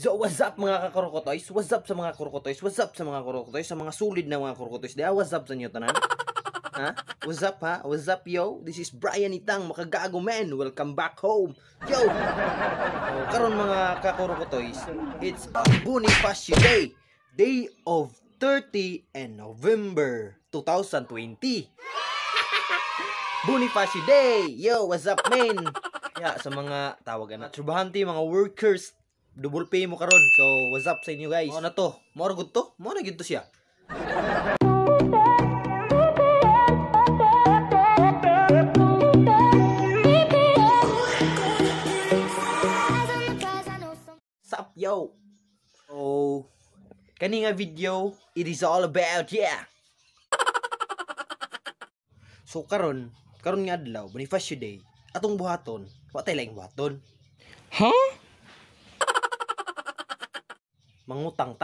So what's up mga kakurukotoys? What's up sa mga kurukotoys? What's up sa mga kurukotoys? Sa mga solid na mga kurukotoys. What's up sa inyo tanan? Ha? What's up ha? What's up yo? This is Brian Itang, makagago man. Welcome back home. Yo! Karon mga kakurukotoys, it's a Bonifacio Day. Day of 30 and November 2020. Bonifacio Day! Yo, what's up man? Kaya sa mga tawagan na trabahante, mga workers, double pay mo karon. So, what's up sa inyo guys? Mo na to? Mo ra gud to? Mo na gid to siya. Sup yo? So, kani nga video, it is all about yeah. So karon nga adlaw, Bonifacio Day. Atong buhaton, wa tay laing buhaton. Huh? Mangutang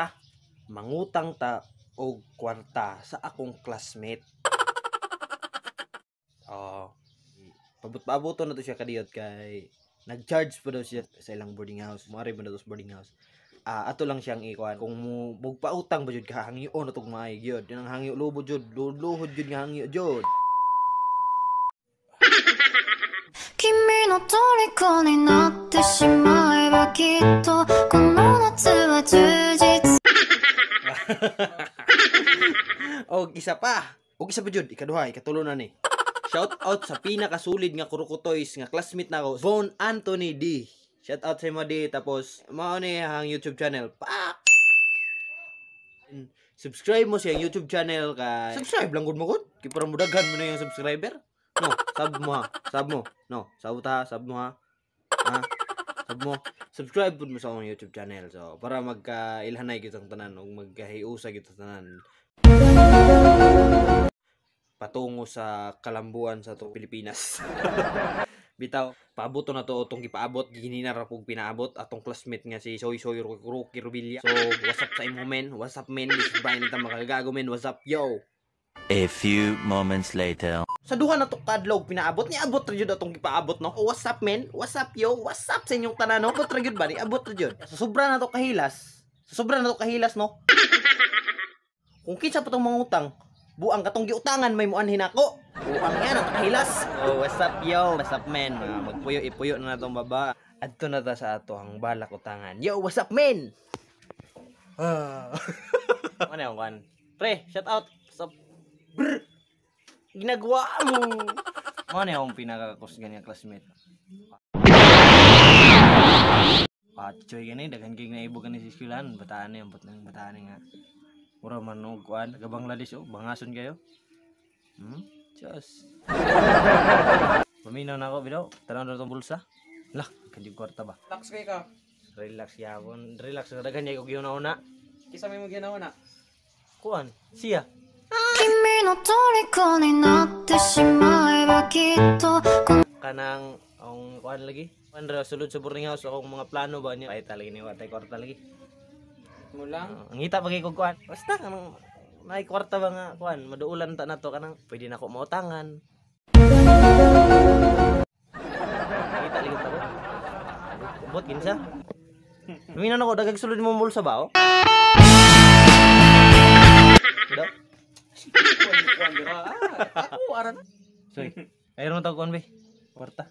ta og kwarta sa akong classmate. Pabot-paboton na to siya kadiyot kay nag-charge pa daw siya sa ilang boarding house. Mari ba na to sa boarding house? Ato lang siyang ikuan. Kung magpautang ba jud ka hangyo na tong maay gyud. Yan ang hangyo lubo jud, luhod jud nga hangyo jud. 君の虜になってしまえばきっとこの夏は充実 Og isa pa jud, ikaduha, ikatulo na ni. Shout out sa pinakasulid nga kurukotoys nga classmate nako, Von Anthony D. Shout out sa mo D, tapos mao ni ang YouTube channel. Pak! Subscribe mo sa YouTube channel kay subscribe lang gud mo gud. Kay para mudaghan mo na yung subscriber. No, sub mo ha. Sub mo. No, sub mo ha. Ha? Sub mo. Subscribe pud mo sa akong YouTube channel. So, para magka-ilhanay kitang tanan ug magkahiusa kita tanan. Patungo sa kalambuan sa to Pilipinas. Bitaw, paabot na to tong gipaabot, ginina ra kog pinaabot atong classmate nga si Soy Rookie Rubilla. So, what's up sa imo men? What's up men? This is Brian Itang, makagago men. What's up yo? A few moments later. Sa duha na to kadlaw pinaabot ni abot ra jud atong gipaabot no. Oh, what's up men? What's up yo? What's up sa inyong tanan no? Abot ra jud ba ni? Abot ra jud. Sa sobra na to kahilas. No. Kung kinsa pa tong mangutang, buang katong giutangan may muanhin ako. Buang yan ang kahilas. Oh, what's up yo? What's up men? Magpuyo-ipuyo na natong baba. Adto na ta sa ato ang balak utangan. Yo, what's up men? Ano yung kan? Pre, shout out. What's up? Brr! Ginagawa mo. Ano yung pinakakusgan niya classmate? Choy gani, daghan kay na ibo gani sa eskwelahan. Bataan na yung bataan nga. Mura man og kuan, taga Bangladesh oh, bangason kayo. Diyos. Paminaw na ako bidaw. Tanaw na itong bulsa. Lah, kanjig kwarta ba? Relax kay ka. Relax yawon. Relax na daghan niya kung ginauna. Kisa may mo ginauna. Kuan, siya. 君の虜になってしまえばきっと Kanang ang kuan lagi. Kuan ra sulod sa boarding house akong mga plano ba niya. Ay talaga ni watay kwarta lagi. Mo lang. Ang ngita pagi ko kuan. Basta kanang may kwarta ba nga kuan, maduulan ta nato kanang pwede na ko mautangan. Ngita ligid ako. Bot kinsa? Mina na ko dagag sulod mo bulsa ba oh? Daw. Kuan dira. Ako aran. Sorry. Ayron ta kuan be. Kwarta.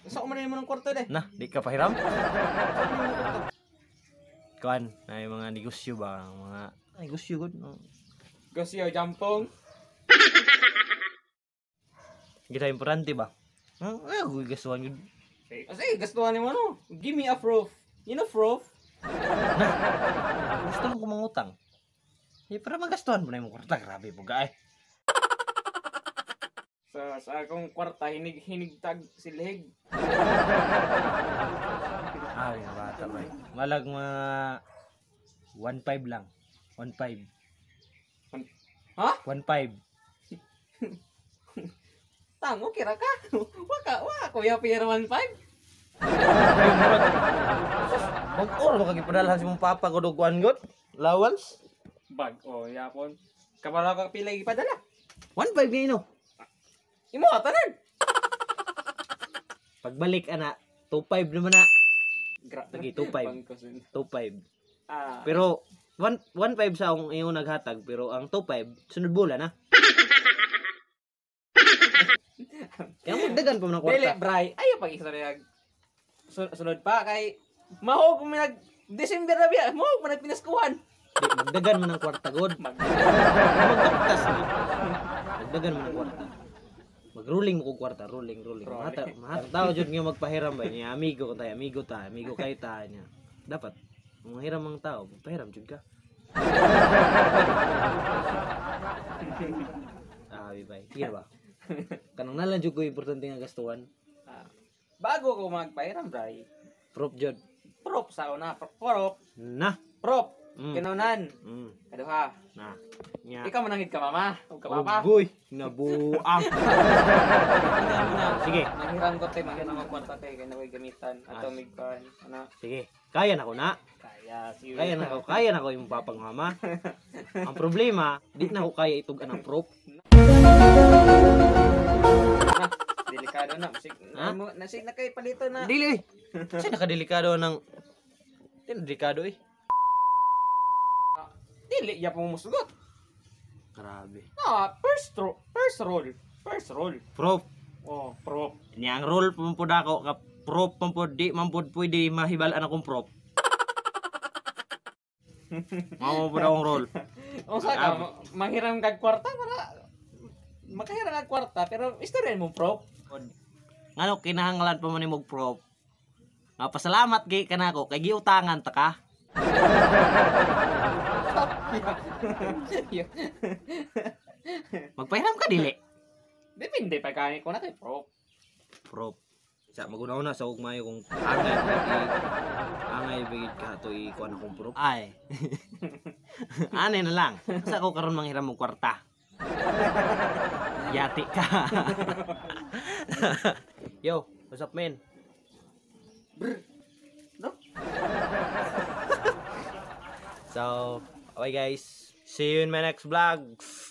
Sa ko man mo ng kwarto de. Nah, di ka pahiram? Kuan, ay mga negosyo ba? Mga negosyo gud. Gosyo jampong. Kita importante ba? Ay, gasuan gud. Kasi gastuhan nimo no. Give me a proof. You know proof? Gusto mo kumangutang. Eh, para magastuhan mo na yung kwarta. Grabe po ka eh. Sa akong kwarta hinigtag silhig. Ay, bata ba. Malag mga 1.5 lang. 1.5. Ha? 1.5. Tango kira ka. Wa kuya pira 1.5. Mag-or mo kagipadalahan si mong papa ko duguan god. Lawals. Bag o yapon. Kabalo ka pila ipadala. 1.5 ngayon no. Imo tanan. Pagbalik ana 2.5 naman na. Lagi 2.5. Bangkos yun. 2.5. Ah, Pero 1.5 sa akong iyong naghatag pero ang 2.5 sunod bulan na. Kaya magdagan pa man ang dili, kwarta. bray. Ayaw pag istorya. Sunod pa kay mahog mo nag December na biya. Mahog mo nagpinaskuhan. Di, magdagan man ang kwarta god. Mag Magdagtas na. Magdagan man ang kwarta. Mag-rolling mo kong kwarta, rolling. Mahata tao jud nga magpahiram ba niya amigo kay ta niya. Dapat manghiram ang tao, magpahiram jud ka. Bye. Sige ba? Kanang nalang jud ko importante nga gastuhan. bago ko magpahiram, bray. Prop jud. Prop sa una. Prop. Na. Prop. Mm. Kinunan. Mm. Kaduha. Na. Nya. Ikaw manangit ka, mama. Huwag ka, papa. Boy, nabuang. Sige. Manghiram ko, te. Manghiram ko kwarta, te. Kaya na ko'y gamitan. Ato, migpan. Ano? Sige. Kaya na ko na. Kaya, sige. Kaya na ko yung papang mama. Ang problema, di na ko kaya itugan ang prop. Na, delikado na. Nasig na kayo palito na. Dili. Kasi nakadelikado ng delikado eh. Dili, ya pong musugot. Grabe. First roll. First roll. Prop. Oh, prop. Niya ang roll pampud ako ka prop pampud di mampud pwede mahibalaan akong prop. Mao po akong roll. O sa ka, manghiram kag kwarta para makahiram kag kwarta pero istoryan mo prop. Ngano kinahanglan pa man nimog prop. Nga pasalamat kay kanako kay giutangan ta ka. Magpahiram ka dili. Depende pa kani ko na kay prop. Prop. Sa maguna-una sa ugmayo kung angay bigid ka to ikuan akong prop. Ay. Ane na lang. Sa ko karon manghiram og kwarta. Yati ka. Yo, what's up, man? No? So, okay guys. See you in my next vlogs.